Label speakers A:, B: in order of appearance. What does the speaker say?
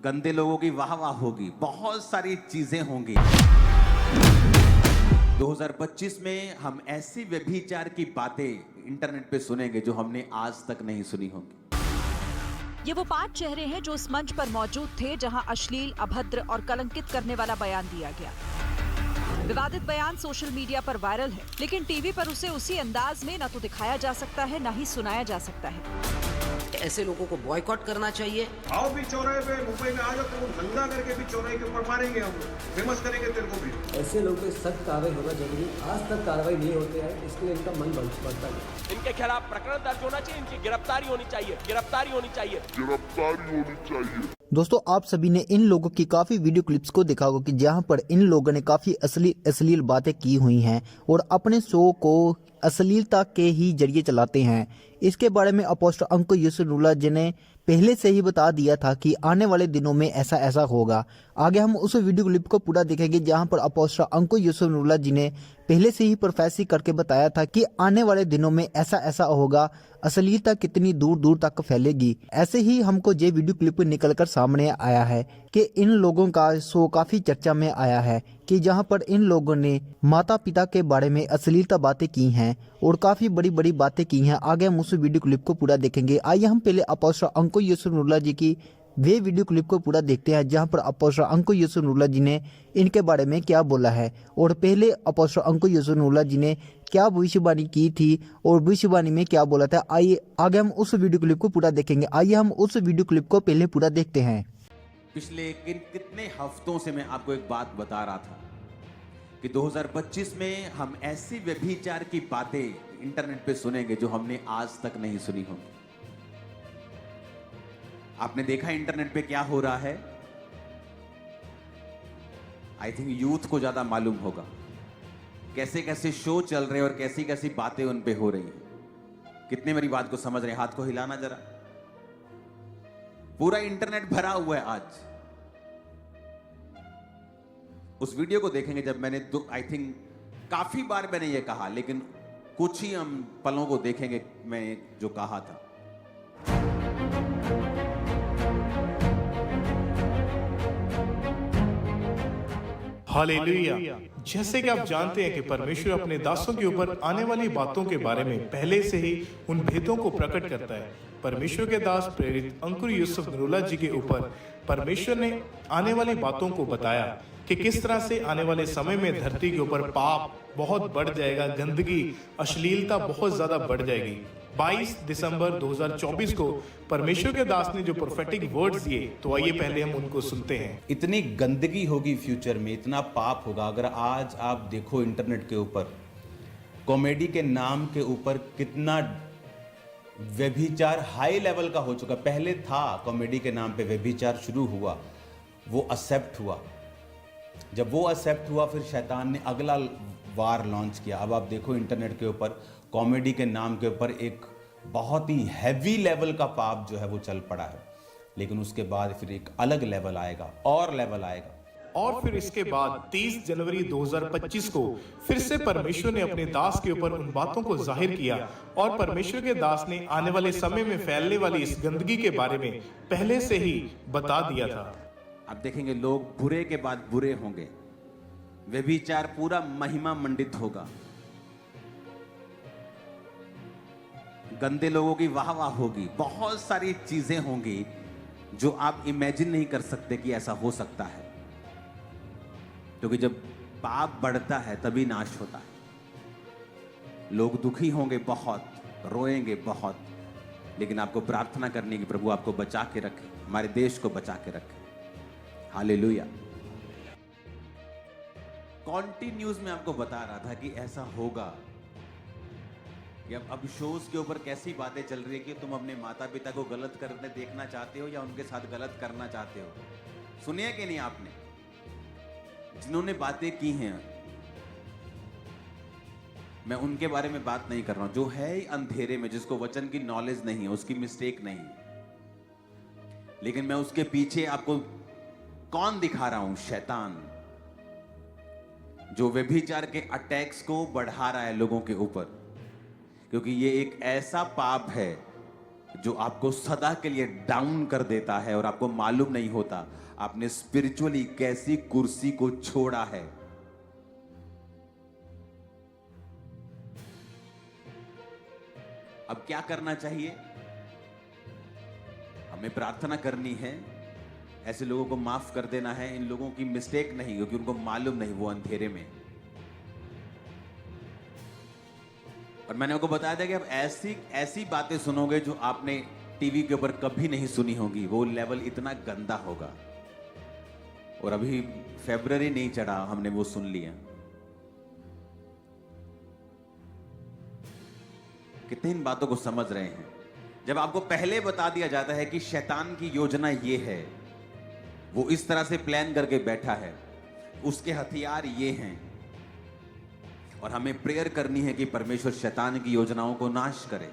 A: गंदे लोगों की वाह वाह होगी, बहुत सारी चीजें होंगी। 2025 में हम ऐसी व्यभिचार की बातें इंटरनेट पे सुनेंगे जो हमने आज तक नहीं सुनी होंगी।
B: ये वो 5 चेहरे हैं जो उस मंच पर मौजूद थे जहां अश्लील, अभद्र और कलंकित करने वाला बयान दिया गया। विवादित बयान सोशल मीडिया पर वायरल है, लेकिन टीवी पर उसे उसी अंदाज में न तो दिखाया जा सकता है, न ही सुनाया जा सकता है।
C: ऐसे लोगों को बॉयकॉट करना चाहिए।
D: आओ भी चौराहे पे मुंबई में आ जाओ, तो नंगा करके भी चौराहे के ऊपर मारेंगे, हम लोग फेमस करेंगे तेरे को भी।
E: ऐसे लोगों पे सख्त कार्रवाई होना जरूरी। आज तक कार्रवाई नहीं होती है, इसके लिए इनका मन बढ़ता है।
F: इनके खिलाफ प्रकरण दर्ज होना चाहिए, इनकी गिरफ्तारी होनी चाहिए, गिरफ्तारी होनी चाहिए, गिरफ्तारी होनी चाहिए।
G: दोस्तों, आप सभी ने इन लोगों की काफी वीडियो क्लिप्स को देखा होगा कि जहां पर इन लोगों ने काफी अश्लील बातें की हुई हैं और अपने शो को अश्लीलता के ही जरिए चलाते हैं। इसके बारे में अपोस्टल अंकुर यूसुफुल्लाह जी ने पहले से ही बता दिया था कि आने वाले दिनों में ऐसा ऐसा होगा। आगे हम उस वीडियो क्लिप को पूरा देखेंगे जहां पर अपोस्टल अंकुर यूसुफुल्लाह जी ने पहले से ही प्रोफेसी करके बताया था कि आने वाले दिनों में ऐसा ऐसा होगा, अश्लीलता कितनी दूर दूर तक फैलेगी। ऐसे ही हमको ये वीडियो क्लिप निकलकर सामने आया है कि इन लोगों का शो काफी चर्चा में आया है कि जहां पर इन लोगों ने माता पिता के बारे में अश्लीलता बातें की हैं और काफी बड़ी बड़ी बातें की हैं। आगे हम उस वीडियो क्लिप को पूरा देखेंगे। आइए हम पहले अपोस्टल अंकुर यूसुफुल्लाह जी की वे वीडियो क्लिप को पूरा देखते हैं जहां पर अपोस्टल अंकुर यूसुफुल्लाह जी ने इनके बारे में क्या बोला है और पहले अपोस्टल अंकुर यूसुफुल्लाह जी ने क्या भविष्यवाणी की थी और भविष्यवाणी में क्या बोला था। आइए आगे हम उस वीडियो क्लिप को पूरा देखेंगे। आइए हम उस वीडियो क्लिप को पहले पूरा देखते हैं।
A: पिछले कितने हफ्तों से मैं आपको एक बात बता रहा था कि 2025 में हम ऐसी व्यभिचार की बातें इंटरनेट पे सुनेंगे जो हमने आज तक नहीं सुनी होंगी। आपने देखा इंटरनेट पे क्या हो रहा है। आई थिंक यूथ को ज्यादा मालूम होगा कैसे कैसे शो चल रहे हैं और कैसी कैसी बातें उन पे हो रही हैं। कितने मेरी बात को समझ रहे हैं? हाथ को हिलाना जरा। पूरा इंटरनेट भरा हुआ है आज। उस वीडियो को देखेंगे जब मैंने आई थिंक काफी बार मैंने ये कहा, लेकिन कुछ ही हम पलों को देखेंगे मैं जो कहा था।
H: हालेलुया। जैसे कि आप जानते हैं कि परमेश्वर अपने दासों के ऊपर आने वाली बातों के बारे में पहले से ही उन भेदों को प्रकट करता है। परमेश्वर के दास प्रेरित अंकुर यूसुफुल्लाह जी के ऊपर परमेश्वर ने आने वाली बातों को बताया कि किस तरह से आने वाले समय में धरती के ऊपर पाप बहुत बढ़ जाएगा, गंदगी, अश्लीलता बहुत ज्यादा बढ़ जाएगी। 22 दिसंबर 2024 को परमेश्वर के दास ने जो प्रोफेटिक वर्ड्स दिए, तो आइए पहले हम उनको सुनते हैं।
A: इतनी गंदगी होगी फ्यूचर में, इतना पाप होगा। अगर आज आप देखो इंटरनेट के ऊपर कॉमेडी के नाम के ऊपर कितना व्यभिचार हाई लेवल का हो चुका। पहले था कॉमेडी के नाम पे व्यभिचार शुरू हुआ, वो एक्सेप्ट हुआ। जब वो एक्सेप्ट हुआ फिर शैतान ने अगला वार लॉन्च किया। अब आप देखो इंटरनेट के ऊपर कॉमेडी के नाम के ऊपर एक बहुत ही हैवी लेवल का पाप जो है वो चल पड़ा है। लेकिन उसके बाद फिर एक अलग लेवल आएगा और लेवल आएगा।
H: और फिर इसके बाद 30 जनवरी 2025 को फिर से परमेश्वर ने अपने दास के ऊपर उन बातों को जाहिर किया और परमेश्वर के दास ने आने वाले समय में फैलने वाली इस गंदगी के बारे में पहले से ही बता दिया था।
A: आप देखेंगे लोग बुरे के बाद बुरे होंगे, व्यभिचार पूरा महिमा मंडित होगा, गंदे लोगों की वाह वाह होगी, बहुत सारी चीजें होंगी जो आप इमेजिन नहीं कर सकते कि ऐसा हो सकता है। क्योंकि जब पाप बढ़ता है तभी नाश होता है। लोग दुखी होंगे बहुत, रोएंगे बहुत, लेकिन आपको प्रार्थना करनी कि प्रभु आपको बचा के रखे, हमारे देश को बचा के रखे। हालेलुया। कॉन्टिन्यूज में आपको बता रहा था कि ऐसा होगा। कि अब शोज के ऊपर कैसी बातें चल रही है कि तुम अपने माता पिता को गलत करने देखना चाहते हो या उनके साथ गलत करना चाहते हो। सुनिए कि नहीं आपने? जिन्होंने बातें की हैं, मैं उनके बारे में बात नहीं कर रहा हूं। जो है अंधेरे में, जिसको वचन की नॉलेज नहीं है, उसकी मिस्टेक नहीं, लेकिन मैं उसके पीछे आपको कौन दिखा रहा हूं? शैतान, जो व्यभिचार के अटैक्स को बढ़ा रहा है लोगों के ऊपर। क्योंकि ये एक ऐसा पाप है जो आपको सदा के लिए डाउन कर देता है और आपको मालूम नहीं होता आपने स्पिरिचुअली कैसी कुर्सी को छोड़ा है। अब क्या करना चाहिए? हमें प्रार्थना करनी है, ऐसे लोगों को माफ कर देना है। इन लोगों की मिस्टेक नहीं, क्योंकि उनको मालूम नहीं, वो अंधेरे में। और मैंने आपको बताया था कि आप ऐसी बातें सुनोगे जो आपने टीवी के ऊपर कभी नहीं सुनी होगी। वो लेवल इतना गंदा होगा। और अभी फरवरी नहीं चढ़ा, हमने वो सुन लिया। कितने इन बातों को समझ रहे हैं? जब आपको पहले बता दिया जाता है कि शैतान की योजना ये है, वो इस तरह से प्लान करके बैठा है, उसके हथियार ये हैं, और हमें प्रेयर करनी है कि परमेश्वर शैतान की योजनाओं को नाश करे।